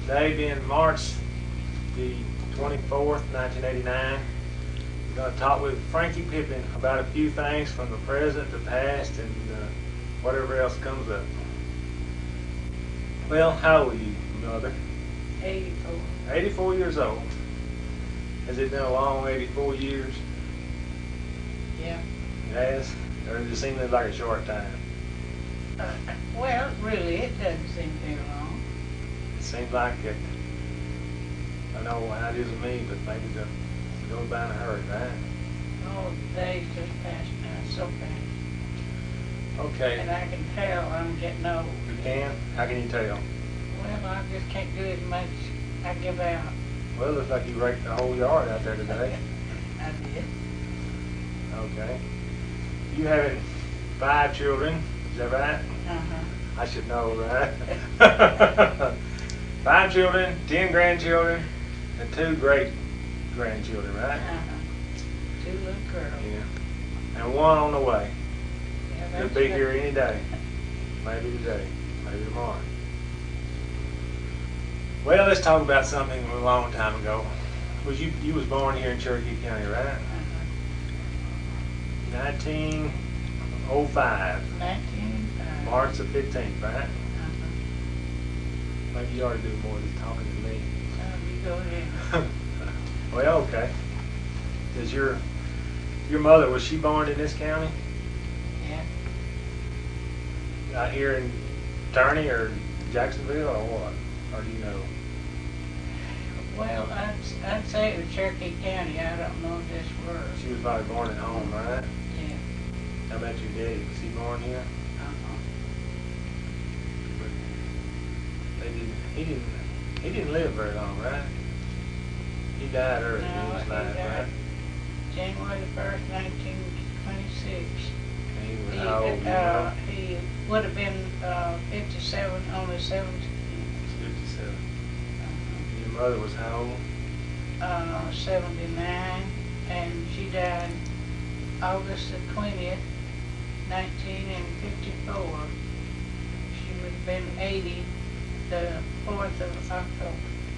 Today being March the 24th, 1989, we're going to talk with Frankie Pippin about a few things from the present, the past, and whatever else comes up. Well, how old are you, Mother? 84. 84 years old. Has it been a long 84 years? Yeah. It has? Or does it seem like a short time? Well, really, it doesn't seem very long. It seems like it. I know how it is with me, but maybe it goes by in a hurry, right? Oh, the days just pass by so fast. Okay. And I can tell I'm getting old. You can? How can you tell? Well, I just can't do as much. I give out. Well, it looks like you raked the whole yard out there today. I did. Okay. You having 5 children, is that right? Uh-huh. I should know, right? 5 children, 10 grandchildren, and 2 great-grandchildren, right? Uh-huh. 2 little girls. Yeah. And 1 on the way. Yeah, They'll that's be good. here any day. Maybe today, maybe tomorrow. Well, let's talk about something a long time ago. You was born here in Cherokee County, right? Uh-huh. 1905. 1905. March the 15th, right? Uh-huh. Maybe you ought to do more of this talking than me. You go ahead. Well, okay. Does your mother, was she born in this county? Yeah. Out here in Turney or Jacksonville or what? Or do you know? Well, I'd say it was Cherokee County. I don't know this word. She was probably born at home, right? Yeah. How about your daddy? Was he born here? Uh-huh. But he didn't live very long, right? He died early in No, his he life, died right? January the 1st, 1926. And he was how old, you know? He would have been 57, only 17. 57. Your mother was how old? 79, and she died August the 20th, 1954. She would have been 80 the 4th of October.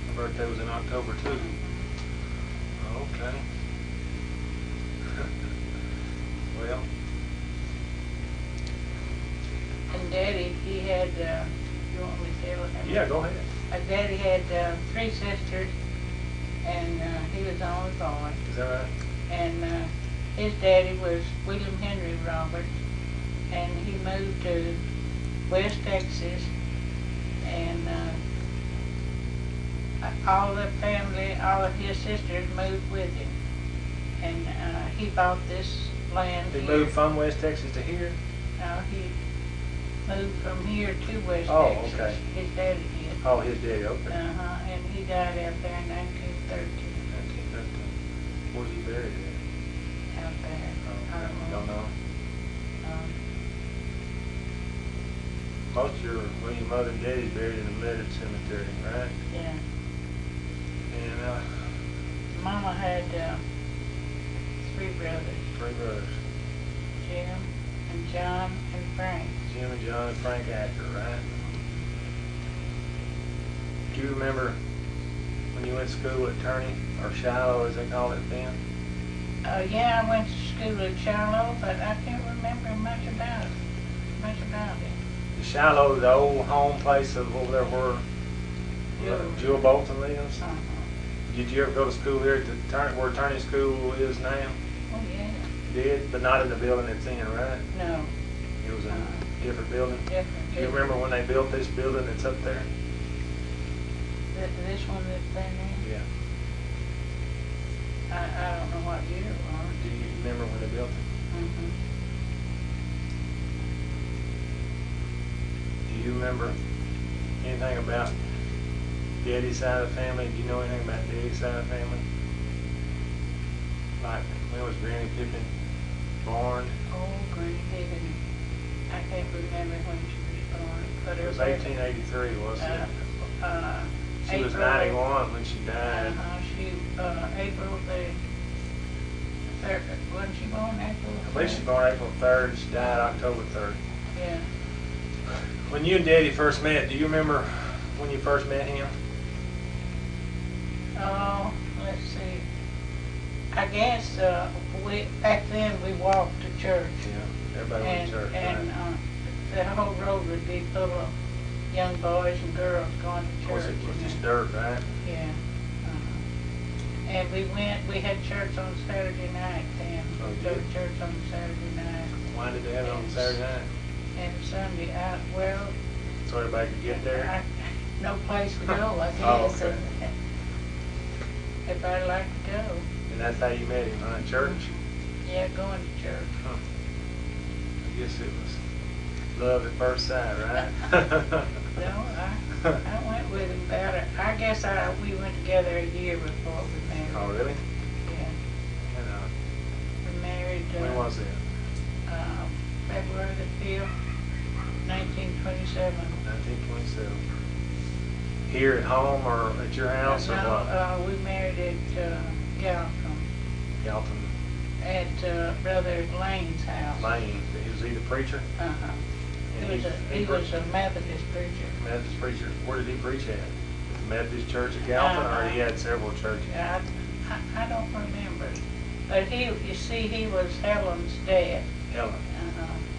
Her birthday was in October, too. Okay. Well, And Daddy, he had, you want me to tell him? yeah, go ahead. Daddy had 3 sisters, and he was the only boy. Is that right? And his daddy was William Henry Roberts, and he moved to West Texas, and all the family, all of his sisters moved with him, and he bought this land He here. moved from West Texas to here? No, he moved from here to West Oh, Texas. okay. His daddy did. Oh, his daddy, okay. And he died out there in 1913, 1913. Where's he buried at? out there. Oh, I don't know. don't know. Um, Most of your mother and daddy's buried in the Military Cemetery, right? yeah. And Mama had 3 brothers, 3 brothers. Jim and John and Frank. Jim and John and Frank Acker, right? Do you remember when you went to school at Turney, or Shiloh as they call it then? Yeah, I went to school at Shiloh, but I can't remember much about it. The Shiloh, the old home place of over there where Jewel Bolton lives? Uh-huh. Did you ever go to school here at the where Turney School is now? Oh, yeah. You did, but not in the building it's in, right? No, It was in a different building. different. Do you remember when they built this building that's up there? This one that's there now? Yeah. I don't know what year it was. Do you remember when they built it? Mm-hmm. Do you remember anything about Daddy's side of the family? Do you know anything about Daddy's side of the family? Like, when was Granny Pippin born? Oh, Granny Pippin. I can't remember when she was born, but It was 1883, wasn't it? She was April, 91 when she died. April the 3rd. Wasn't she born April the 3rd? I believe she was born April 3rd. She died October 3rd. Yeah. When you and Daddy first met, do you remember when you first met him? Oh, let's see. I guess back then we walked to church. Yeah, everybody went to church, And right? the whole road would be full of young boys and girls going to Of church. course, it was and just dirt, right? Yeah. And we had church on Saturday night then. Oh, We go you to did? church on Saturday night. Why did they have it on Saturday night? And Sunday, well, So everybody could get there? no place to go, I guess. Oh, okay. Everybody liked to go. And that's how you met him, huh? Church? Yeah, going to church. Huh. I guess it was love at first sight, right? No, I went with him about it. I guess we went together a year before we married. Oh, really? Yeah. And, We married. when was it? February the 5th, 1927. 1927. Here at home or at your house or what? No, we married at Galton, Galton at Brother Lane's house. Lane. Was he the preacher? Uh-huh. And He was a Methodist preacher. Methodist preacher. Where did he preach at? The Methodist Church at Galton, or he had several churches? I don't remember. But you see, he was Helen's dad. Helen.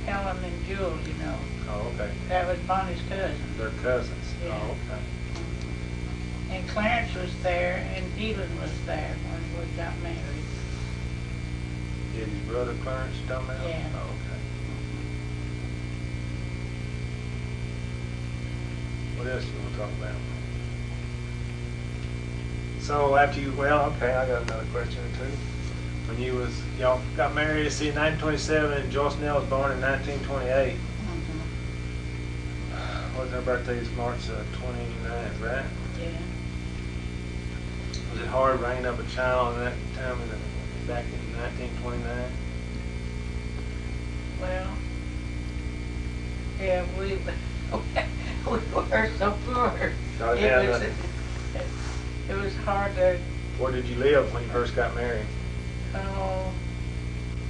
Helen and Jewel, you know. Oh, okay. That was Bonnie's cousin. They're cousins. Yeah. Oh, okay. And Clarence was there, and Elin was there when we got married. Did his brother Clarence come out? Yeah. Oh, okay. What else do you want to talk about? So after you, well, okay, I got another question or two. When y'all got married, see, in 1927, and Joyce Nell was born in 1928. What's her birthday? Is March 29th, right? Yeah. Was it hard bringing up a child in that time, back in 1929? Well, yeah, we were so poor. Y'all didn't have It was hard to, Where did you live when you first got married?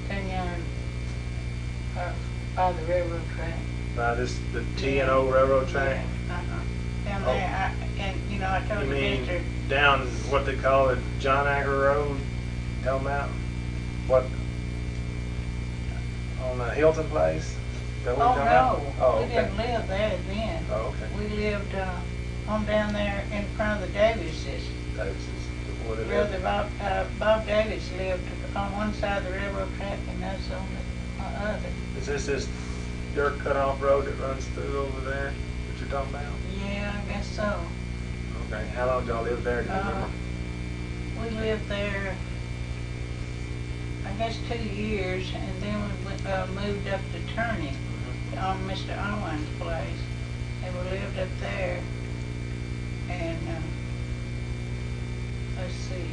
10 yards by the railroad track. By the T&O railroad track? Yeah, down Oh. there, I told You the mean visitor, down what they call it, John Agar Road? Tell them out. What? On the Hilton place? Is that what you're talking about? no, Oh, we okay. didn't live there then. Oh, okay. We lived on down there in front of the Davises. Davis's. Where they Brother live? Bob Davis lived on one side of the railroad track and us on the other. Is this dirt cut off road that runs through over there that you're talking about? Yeah, I guess so. Okay. How long did y'all live there? Do you remember? We lived there, I guess 2 years, and then we moved up to Turney on Mr. Owen's place, and we lived up there. And let's see.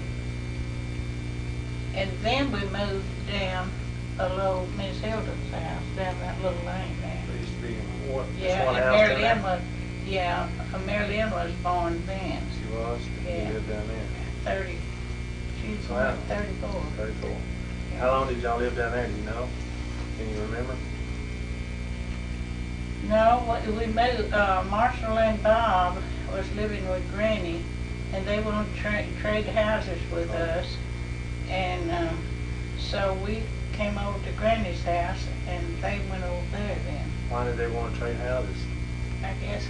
And then we moved down below Miss Hilton's house, down that little lane there. There used to be what? Just Yeah, one and house Mary down Lynn there? was, yeah, Mary Lynn was born then. She was? Yeah. You lived down there? 30, she was born Wow. at 34. 34. Yeah. How long did y'all live down there? Do you know? Can you remember? No, we moved, Marshall and Bob was living with Granny, and they wanted to trade houses with us. And so we came over to Granny's house, and they went over there then. Why did they want to trade houses? I guess